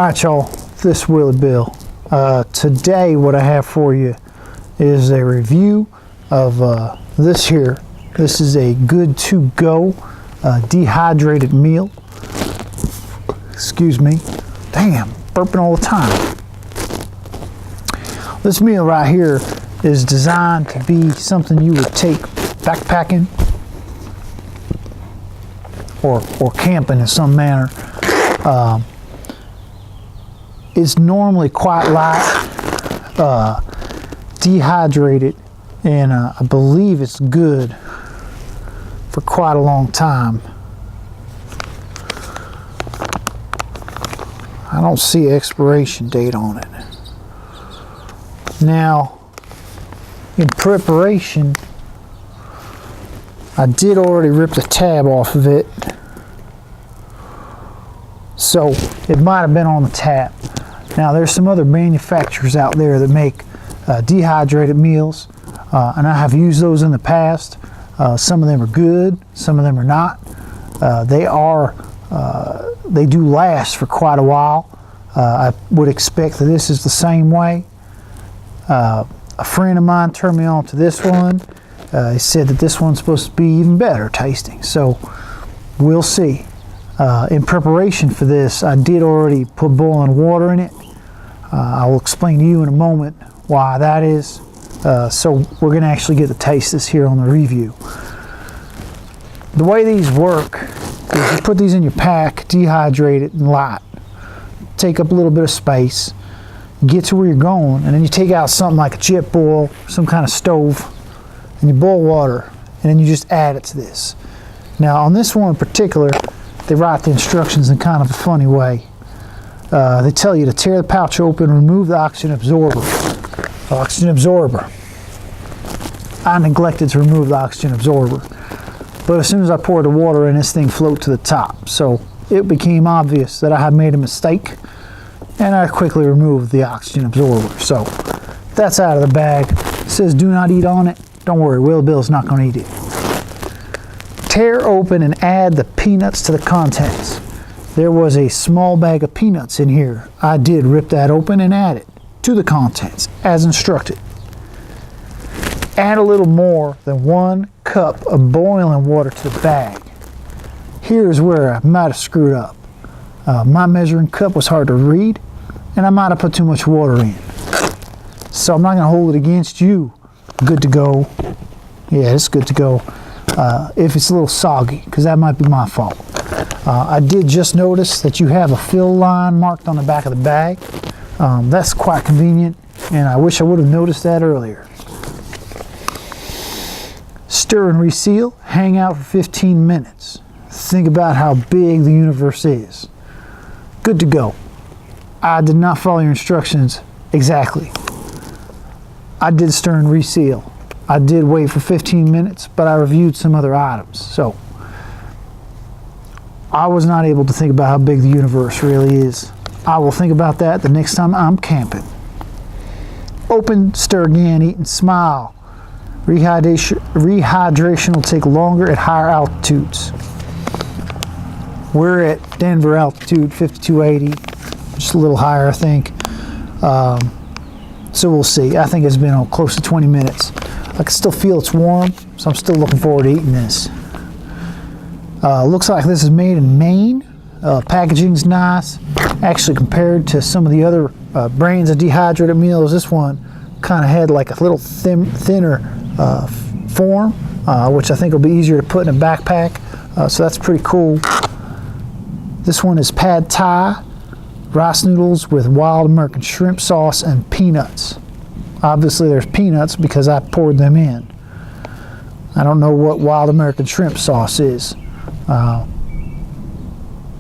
Alright y'all, this is Willie Bill. Today what I have for you is a review of this here. This is a good to go dehydrated meal. Excuse me. Damn, burping all the time. This meal right here is designed to be something you would take backpacking or camping in some manner. It's normally quite light, dehydrated, and I believe it's good for quite a long time. I don't see an expiration date on it. Now, in preparation, I did already rip the tab off of it, so it might have been on the tab. Now there's some other manufacturers out there that make dehydrated meals, and I have used those in the past. Some of them are good, some of them are not. They do last for quite a while. I would expect that this is the same way. A friend of mine turned me on to this one. He said that this one's supposed to be even better tasting, so we'll see. In preparation for this, I did already put boiling water in it. I will explain to you in a moment why that is. So we're going to actually get to taste this here on the review. The way these work is you put these in your pack, dehydrate it and light. Take up a little bit of space, get to where you're going, and then you take out something like a jet boil, some kind of stove, and you boil water, and then you just add it to this. Now on this one in particular, they write the instructions in kind of a funny way. They tell you to tear the pouch open, remove the oxygen absorber. I neglected to remove the oxygen absorber, but as soon as I poured the water in, this thing floated to the top. So it became obvious that I had made a mistake, and I quickly removed the oxygen absorber. So that's out of the bag. It says do not eat on it. Don't worry, Willie Bill's not going to eat it. Tear open and add the peanuts to the contents. There was a small bag of peanuts in here. I did rip that open and add it to the contents as instructed. Add a little more than 1 cup of boiling water to the bag. Here's where I might have screwed up. My measuring cup was hard to read, and I might have put too much water in. So I'm not going to hold it against you. Good to go. Yeah, it's good to go. If it's a little soggy, because that might be my fault. I did just notice that you have a fill line marked on the back of the bag. That's quite convenient, and I wish I would have noticed that earlier. Stir and reseal, hang out for 15 minutes. Think about how big the universe is. Good to go. I did not follow your instructions exactly. I did stir and reseal. I did wait for 15 minutes, but I reviewed some other items. So I was not able to think about how big the universe really is. I will think about that the next time I'm camping. Open, stir again, eat and smile. Rehydration will take longer at higher altitudes. We're at Denver altitude, 5280, just a little higher, I think. So we'll see. I think it's been close to 20 minutes. I can still feel it's warm, so I'm still looking forward to eating this. Looks like this is made in Maine. Packaging's nice. Actually, compared to some of the other brands of dehydrated meals, this one kind of had like a little thinner form, which I think will be easier to put in a backpack. So that's pretty cool. This one is Pad Thai, rice noodles with wild American shrimp sauce and peanuts. Obviously there's peanuts because I poured them in. I don't know what wild American shrimp sauce is.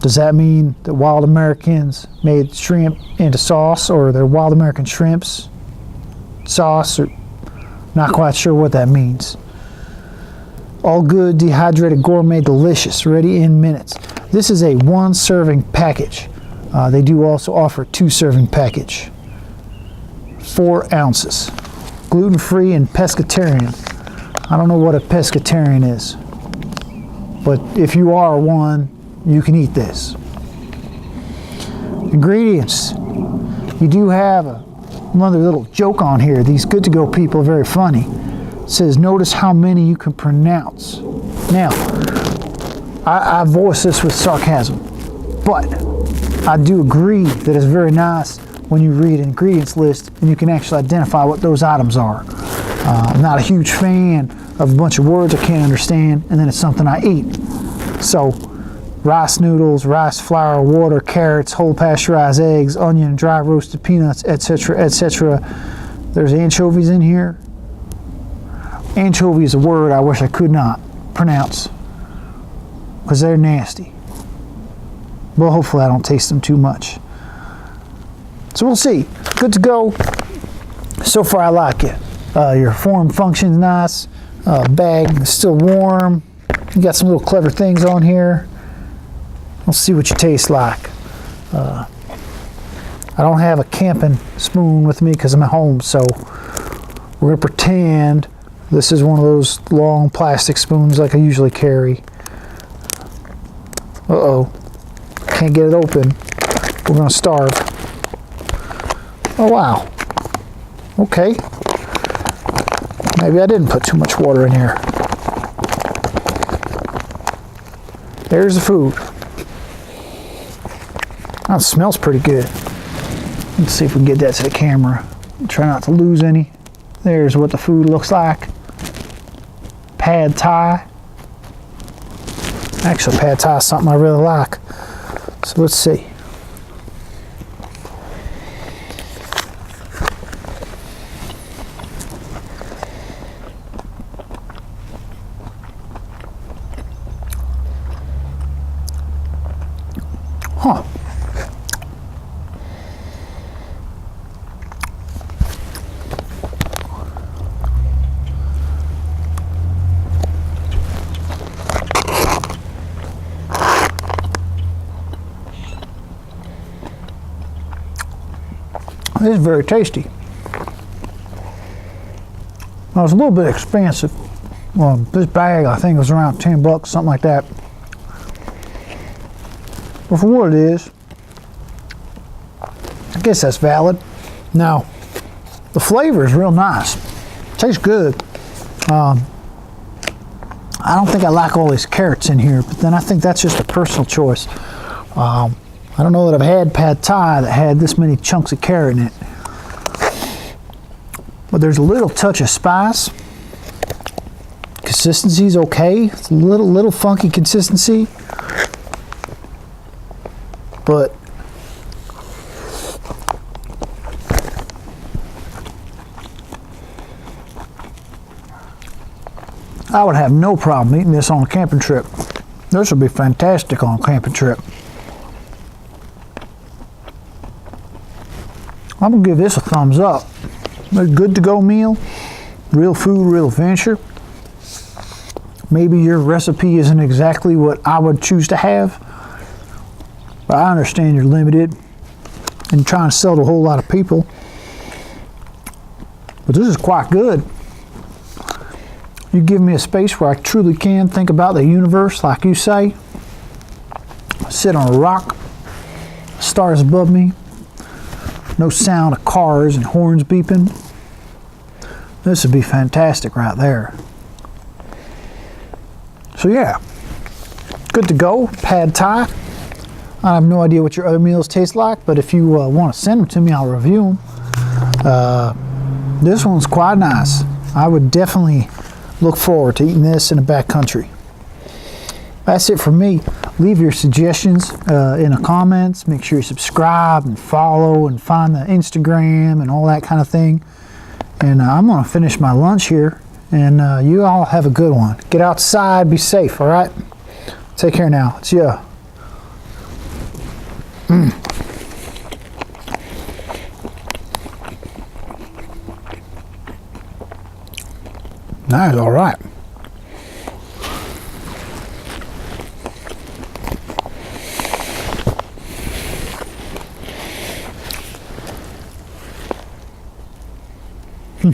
Does that mean that wild Americans made shrimp into sauce, or they're wild American shrimps sauce? Or not quite sure what that means. All good, dehydrated, gourmet, delicious, ready in minutes. This is a 1 serving package. They do also offer a 2 serving package. 4 ounces. Gluten-free and pescatarian. I don't know what a pescatarian is, but if you are one, you can eat this. Ingredients. You do have another little joke on here. These Good to Go people are very funny. It says, notice how many you can pronounce. Now, I voice this with sarcasm, but I do agree that it's very nice when you read an ingredients list and you can actually identify what those items are. I'm not a huge fan of a bunch of words I can't understand, and then it's something I eat. So, rice noodles, rice flour, water, carrots, whole pasteurized eggs, onion, dry roasted peanuts, etc., etc. There's anchovies in here. Anchovy is a word I wish I could not pronounce because they're nasty. Well, hopefully I don't taste them too much. So we'll see. Good to go. So far I like it. Your form function's nice. Bag is still warm. You got some little clever things on here. We'll see what you taste like. I don't have a camping spoon with me because I'm at home, so we're going to pretend this is one of those long plastic spoons like I usually carry. Uh-oh. Can't get it open. We're going to starve. Oh, wow. Okay. Maybe I didn't put too much water in here. There's the food. Oh, it smells pretty good. Let's see if we can get that to the camera. Try not to lose any. There's what the food looks like. Pad Thai. Actually, Pad Thai is something I really like. So let's see. Huh. This is very tasty. Well, it's a little bit expensive. Well, this bag I think was around 10 bucks, something like that. But for what it is, I guess that's valid. Now, the flavor is real nice. Tastes good. I don't think I like all these carrots in here, but then I think that's just a personal choice. I don't know that I've had Pad Thai that had this many chunks of carrot in it. But there's a little touch of spice. Consistency's okay. It's a little funky consistency. But I would have no problem eating this on a camping trip. This would be fantastic on a camping trip. I'm gonna give this a thumbs up. A good to go meal, real food, real adventure. Maybe your recipe isn't exactly what I would choose to have, but I understand you're limited and trying to sell to a whole lot of people. But this is quite good. You give me a space where I truly can think about the universe, like you say. Sit on a rock, stars above me. No sound of cars and horns beeping. This would be fantastic right there. So yeah, good to go. Pad Thai. I have no idea what your other meals taste like, but if you want to send them to me, I'll review them. This one's quite nice. I would definitely look forward to eating this in the backcountry. That's it for me. Leave your suggestions in the comments. Make sure you subscribe and follow and find the Instagram and all that kind of thing. And I'm going to finish my lunch here. And you all have a good one. Get outside. Be safe, all right? Take care now. See ya. That is all right. Hmm.